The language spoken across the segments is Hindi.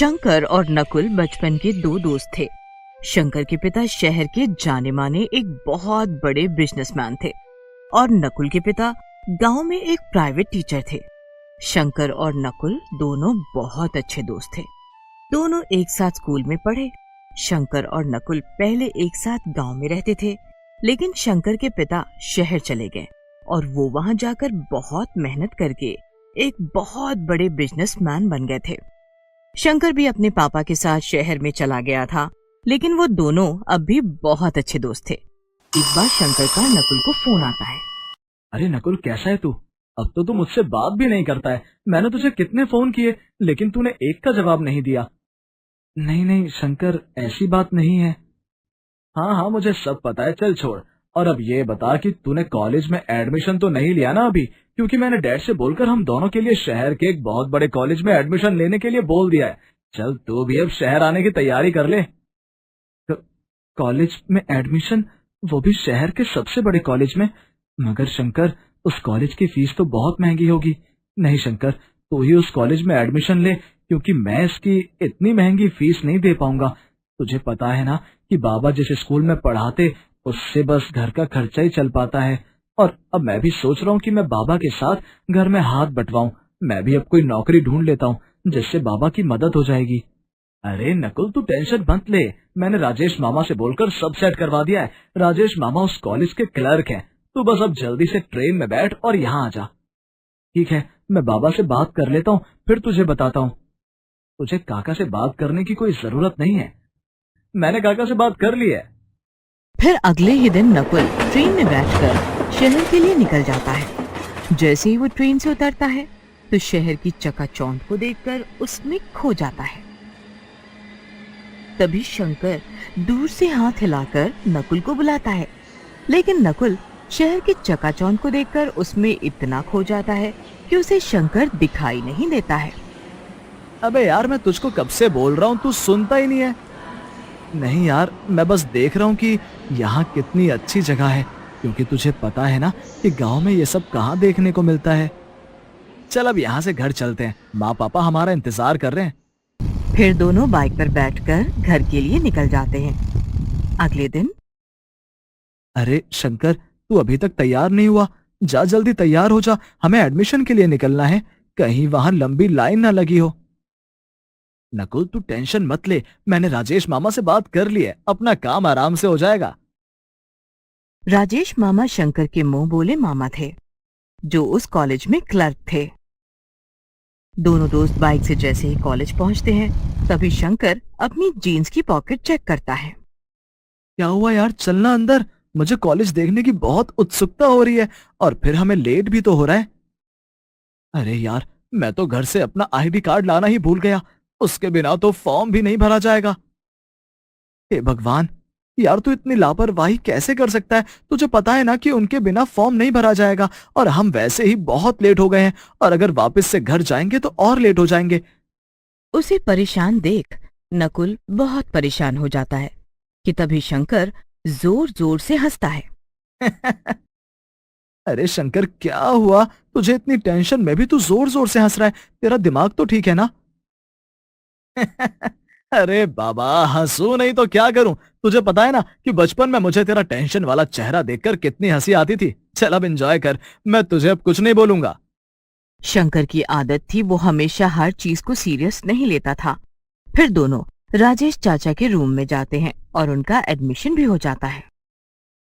शंकर और नकुल बचपन के दो दोस्त थे। शंकर के पिता शहर के जाने माने एक बहुत बड़े बिजनेसमैन थे और नकुल के पिता गांव में एक प्राइवेट टीचर थे। शंकर और नकुल दोनों बहुत अच्छे दोस्त थे। दोनों एक साथ स्कूल में पढ़े। शंकर और नकुल पहले एक साथ गांव में रहते थे, लेकिन शंकर के पिता शहर चले गए और वो वहां जाकर बहुत मेहनत करके एक बहुत बड़े बिजनेसमैन बन गए थे। शंकर भी अपने पापा के साथ शहर में चला गया था, लेकिन वो दोनों अब भी बहुत अच्छे दोस्त थे। एक बार शंकर का नकुल को फोन आता है। अरे नकुल, कैसा है तू? अब तो तू मुझसे बात भी नहीं करता है। मैंने तुझे कितने फोन किए, लेकिन तूने एक का जवाब नहीं दिया। नहीं शंकर, ऐसी बात नहीं है। हाँ मुझे सब पता है, चल छोड़। और अब ये बता कि तूने कॉलेज में एडमिशन तो नहीं लिया ना अभी? क्योंकि मैंने डैड से बोलकर हम दोनों के लिए शहर के एक बहुत बड़े कॉलेज में एडमिशन लेने के लिए बोल दिया है। चल तू भी अब शहर आने की तैयारी कर ले। कॉलेज में एडमिशन, वो भी शहर के सबसे बड़े कॉलेज में? मगर शंकर, उस कॉलेज की फीस तो बहुत महंगी होगी। नहीं शंकर, तू ही उस कॉलेज में एडमिशन ले, क्योंकि मैं इसकी इतनी महंगी फीस नहीं दे पाऊंगा। तुझे पता है ना कि बाबा जिस स्कूल में पढ़ाते उससे बस घर का खर्चा ही चल पाता है। और अब मैं भी सोच रहा हूँ कि मैं बाबा के साथ घर में हाथ बंटवाऊं। मैं भी अब कोई नौकरी ढूंढ लेता हूँ जिससे बाबा की मदद हो जाएगी। अरे नकुल, तू टेंशन मत ले। मैंने राजेश मामा से बोलकर सब सेट करवा दिया है। राजेश मामा उस कॉलेज के क्लर्क हैं। तू बस अब जल्दी से ट्रेन में बैठ और यहाँ आ जा। ठीक है, मैं बाबा से बात कर लेता हूँ, फिर तुझे बताता हूँ। तुझे काका से बात करने की कोई जरूरत नहीं है। मैंने काका से बात कर ली है। फिर अगले ही दिन नकुल ट्रेन में बैठकर शहर के लिए निकल जाता है। जैसे ही वो ट्रेन से उतरता है तो शहर की चकाचौंध को देखकर उसमें खो जाता है। तभी शंकर दूर से हाथ हिलाकर नकुल को बुलाता है, लेकिन नकुल शहर की चकाचौंध को देखकर उसमें इतना खो जाता है कि उसे शंकर दिखाई नहीं देता है। अबे यार, मैं तुझको कब से बोल रहा हूँ, तू सुनता ही नहीं है। नहीं यार, मैं बस देख रहा हूँ कि यहाँ कितनी अच्छी जगह है, क्योंकि तुझे पता है ना कि गांव में ये सब कहाँ देखने को मिलता है। चल अब यहाँ से घर चलते हैं, माँ पापा हमारा इंतजार कर रहे हैं। फिर दोनों बाइक पर बैठकर घर के लिए निकल जाते हैं। अगले दिन। अरे शंकर, तू अभी तक तैयार नहीं हुआ? जा जल्दी तैयार हो जा, हमें एडमिशन के लिए निकलना है। कहीं वहां लंबी लाइन ना लगी हो। नकुल, तू टेंशन मत ले, मैंने राजेश मामा से बात कर ली है। अपना काम आराम से हो जाएगा। राजेश मामा शंकर के मुंह बोले मामा थे, जो उस कॉलेज में क्लर्क थे। दोनों दोस्त बाइक से जैसे ही कॉलेज पहुंचते हैं, तभी शंकर अपनी जीन्स की पॉकेट चेक करता है। क्या हुआ यार, चलना अंदर। मुझे कॉलेज देखने की बहुत उत्सुकता हो रही है, और फिर हमें लेट भी तो हो रहा है। अरे यार, मैं तो घर से अपना आईडी कार्ड लाना ही भूल गया। उसके बिना तो फॉर्म भी नहीं भरा जाएगा। हे भगवान, यार तू इतनी लापरवाही कैसे कर सकता है? तुझे पता है ना कि उनके बिना फॉर्म नहीं भरा जाएगा, और हम वैसे ही बहुत लेट हो गए हैं, और अगर वापस से घर जाएंगे तो और लेट हो जाएंगे। उसे परेशान देख नकुल बहुत परेशान हो जाता है कि तभी शंकर जोर जोर से हंसता है। अरे शंकर, क्या हुआ? तुझे इतनी टेंशन में भी तू जोर जोर से हंस रहा है। तेरा दिमाग तो ठीक है ना? अरे बाबा, हंसू नहीं तो क्या करूं? तुझे पता है ना कि बचपन में मुझे तेरा टेंशन वाला चेहरा देखकर कितनी हंसी आती थी। चल अब एंजॉय कर, मैं तुझे अब कुछ नहीं बोलूंगा। शंकर की आदत थी, वो हमेशा हर चीज को सीरियस नहीं लेता था। फिर दोनों राजेश चाचा के रूम में जाते हैं और उनका एडमिशन भी हो जाता है।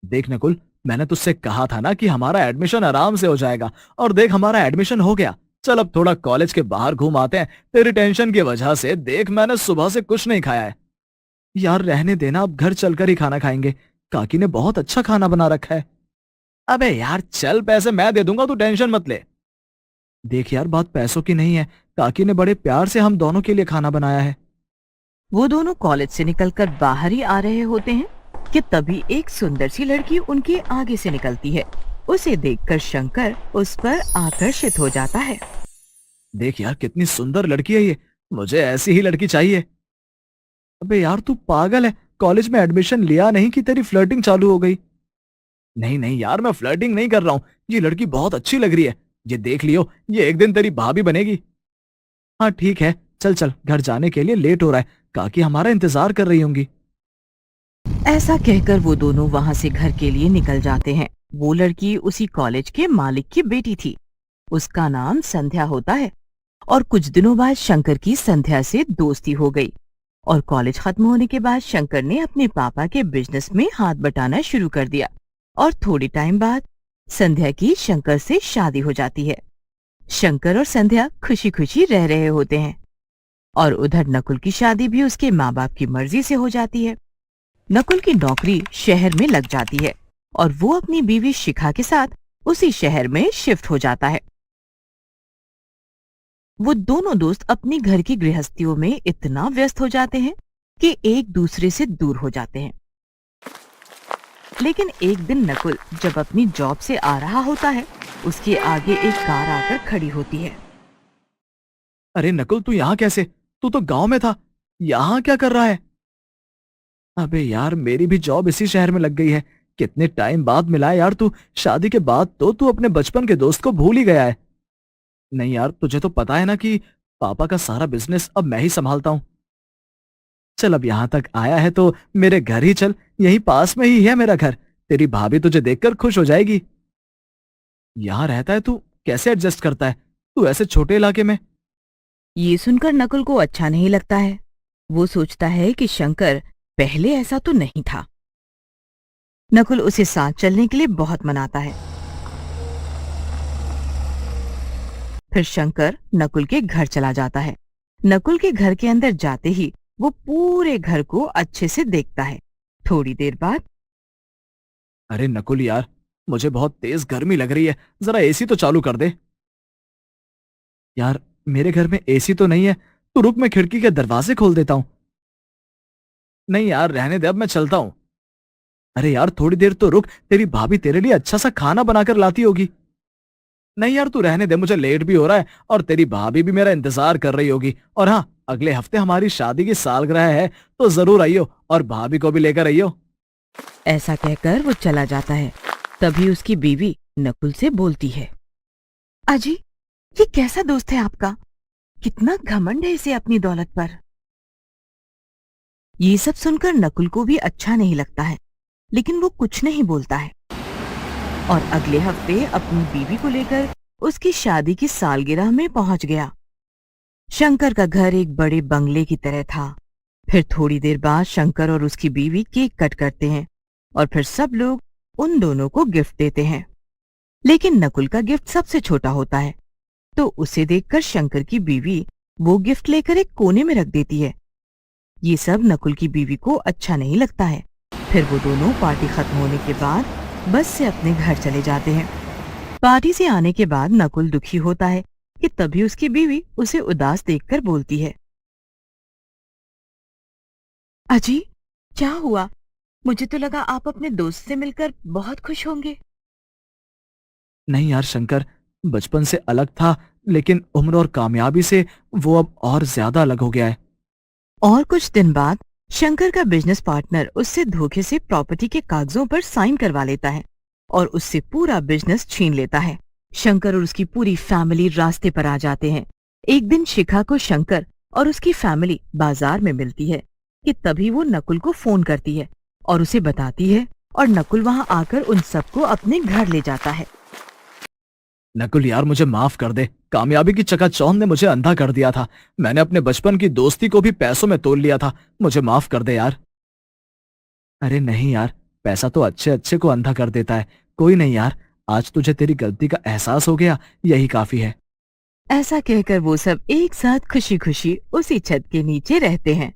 देख नकुल, मैंने तुझसे कहा था ना कि हमारा एडमिशन आराम से हो जाएगा, और देख हमारा एडमिशन हो गया। चल अब थोड़ा कॉलेज के बाहर घूम आते हैं। तेरी टेंशन की वजह से देख, मैंने सुबह से कुछ नहीं खाया है। यार रहने देना, अब घर चलकर ही खाना खाएंगे। काकी ने बहुत अच्छा खाना बना रखा है। अबे यार चल, पैसे मैं दे दूंगा, तू टेंशन मत ले। देख यार, बात पैसों की नहीं है। काकी ने बड़े प्यार से हम दोनों के लिए खाना बनाया है। वो दोनों कॉलेज से निकलकर बाहर ही आ रहे होते हैं कि तभी एक सुंदर सी लड़की उनके आगे से निकलती है। उसे देखकर शंकर उस पर आकर्षित हो जाता है। देख यार, कितनी सुंदर लड़की है ये। मुझे ऐसी ही लड़की चाहिए। अबे यार, तू पागल है? कॉलेज में एडमिशन लिया नहीं कि तेरी फ्लर्टिंग चालू हो गई? नहीं यार, मैं फ्लर्टिंग नहीं कर रहा हूं। ये लड़की बहुत अच्छी लग रही है। ये देख लियो, ये एक दिन तेरी भाभी बनेगी। हाँ ठीक है, चल चल, घर जाने के लिए लेट हो रहा है, काकी हमारा इंतजार कर रही होंगी। ऐसा कहकर वो दोनों वहां से घर के लिए निकल जाते हैं। वो लड़की उसी कॉलेज के मालिक की बेटी थी। उसका नाम संध्या होता है और कुछ दिनों बाद शंकर की संध्या से दोस्ती हो गई और कॉलेज खत्म होने के बाद शंकर ने अपने पापा के बिजनेस में हाथ बटाना शुरू कर दिया और थोड़ी टाइम बाद संध्या की शंकर से शादी हो जाती है। शंकर और संध्या खुशी खुशी रह रहे होते हैं और उधर नकुल की शादी भी उसके माँ बाप की मर्जी से हो जाती है। नकुल की नौकरी शहर में लग जाती है और वो अपनी बीवी शिखा के साथ उसी शहर में शिफ्ट हो जाता है। वो दोनों दोस्त अपनी घर की गृहस्थियों में इतना व्यस्त हो जाते हैं कि एक दूसरे से दूर हो जाते हैं। लेकिन एक दिन नकुल जब अपनी जॉब से आ रहा होता है, उसके आगे एक कार आकर खड़ी होती है। अरे नकुल, तू यहाँ कैसे? तू तो गांव में था, यहाँ क्या कर रहा है? अबे यार, मेरी भी जॉब इसी शहर में लग गई है। कितने टाइम बाद मिला है यार तू। शादी के बाद तो तू अपने बचपन के दोस्त को भूल ही गया है। नहीं यार, तुझे तो पता है ना कि पापा का सारा बिजनेस अब मैं ही संभालता हूँ। चल, अब यहाँ तक आया है तो मेरे घर ही चल, यहीं पास में ही है मेरा घर। तेरी भाभी तुझे देखकर खुश हो जाएगी। यहाँ रहता है तू, कैसे एडजस्ट करता है तू ऐसे छोटे इलाके में? ये सुनकर नकुल को अच्छा नहीं लगता है। वो सोचता है कि शंकर पहले ऐसा तो नहीं था। नकुल उसे साथ चलने के लिए बहुत मनाता है। फिर शंकर नकुल के घर चला जाता है। नकुल के घर के अंदर जाते ही वो पूरे घर को अच्छे से देखता है। थोड़ी देर बाद, अरे नकुल यार, मुझे बहुत तेज गर्मी लग रही है, जरा एसी तो चालू कर दे। यार, मेरे घर में एसी तो नहीं है, तू रुक, मैं खिड़की के दरवाजे खोल देता हूं। नहीं यार, रहने दे, अब मैं चलता हूं। अरे यार, थोड़ी देर तो रुक, तेरी भाभी तेरे लिए अच्छा सा खाना बनाकर लाती होगी। नहीं यार, तू रहने दे, मुझे लेट भी हो रहा है और तेरी भाभी भी मेरा इंतजार कर रही होगी। और हाँ, अगले हफ्ते हमारी शादी की सालगिरह है, तो जरूर आइयो और भाभी को भी लेकर आइयो। ऐसा कहकर वो चला जाता है। तभी उसकी बीवी नकुल से बोलती है, अजी, ये कैसा दोस्त है आपका? कितना घमंड है इसे अपनी दौलत पर। ये सब सुनकर नकुल को भी अच्छा नहीं लगता है, लेकिन वो कुछ नहीं बोलता है और अगले हफ्ते अपनी बीवी को लेकर उसकी शादी की सालगिरह में पहुंच गया। शंकर का घर एक बड़े बंगले की तरह था। फिर थोड़ी देर बाद शंकर और उसकी बीवी केक कट करते हैं और फिर सब लोग उन दोनों को गिफ्ट देते हैं। लेकिन नकुल का गिफ्ट सबसे छोटा होता है, तो उसे देखकर शंकर की बीवी वो गिफ्ट लेकर एक कोने में रख देती है। ये सब नकुल की बीवी को अच्छा नहीं लगता है। फिर वो दोनों पार्टी खत्म होने के बाद बस से अपने घर चले जाते हैं। पार्टी से आने के बाद नकुल दुखी होता है कि तभी उसकी बीवी उसे उदास देखकर बोलती है, अजी, क्या हुआ? मुझे तो लगा आप अपने दोस्त से मिलकर बहुत खुश होंगे। नहीं यार शंकर, बचपन से अलग था, लेकिन उम्र और कामयाबी से वो अब और ज्यादा अलग हो गया है। और कुछ दिन बाद शंकर का बिजनेस पार्टनर उससे धोखे से प्रॉपर्टी के कागजों पर साइन करवा लेता है और उससे पूरा बिजनेस छीन लेता है। शंकर और उसकी पूरी फैमिली रास्ते पर आ जाते हैं। एक दिन शिखा को शंकर और उसकी फैमिली बाजार में मिलती है कि तभी वो नकुल को फोन करती है और उसे बताती है और नकुल वहां आकर उन सबको अपने घर ले जाता है। नकुल यार, मुझे माफ कर दे, कामयाबी की चकाचौंध ने मुझे अंधा कर दिया था। मैंने अपने बचपन की दोस्ती को भी पैसों में तोल लिया था, मुझे माफ कर दे यार। अरे नहीं यार, पैसा तो अच्छे अच्छे को अंधा कर देता है। कोई नहीं यार, आज तुझे तेरी गलती का एहसास हो गया, यही काफी है। ऐसा कहकर वो सब एक साथ खुशी खुशी उसी छत के नीचे रहते हैं।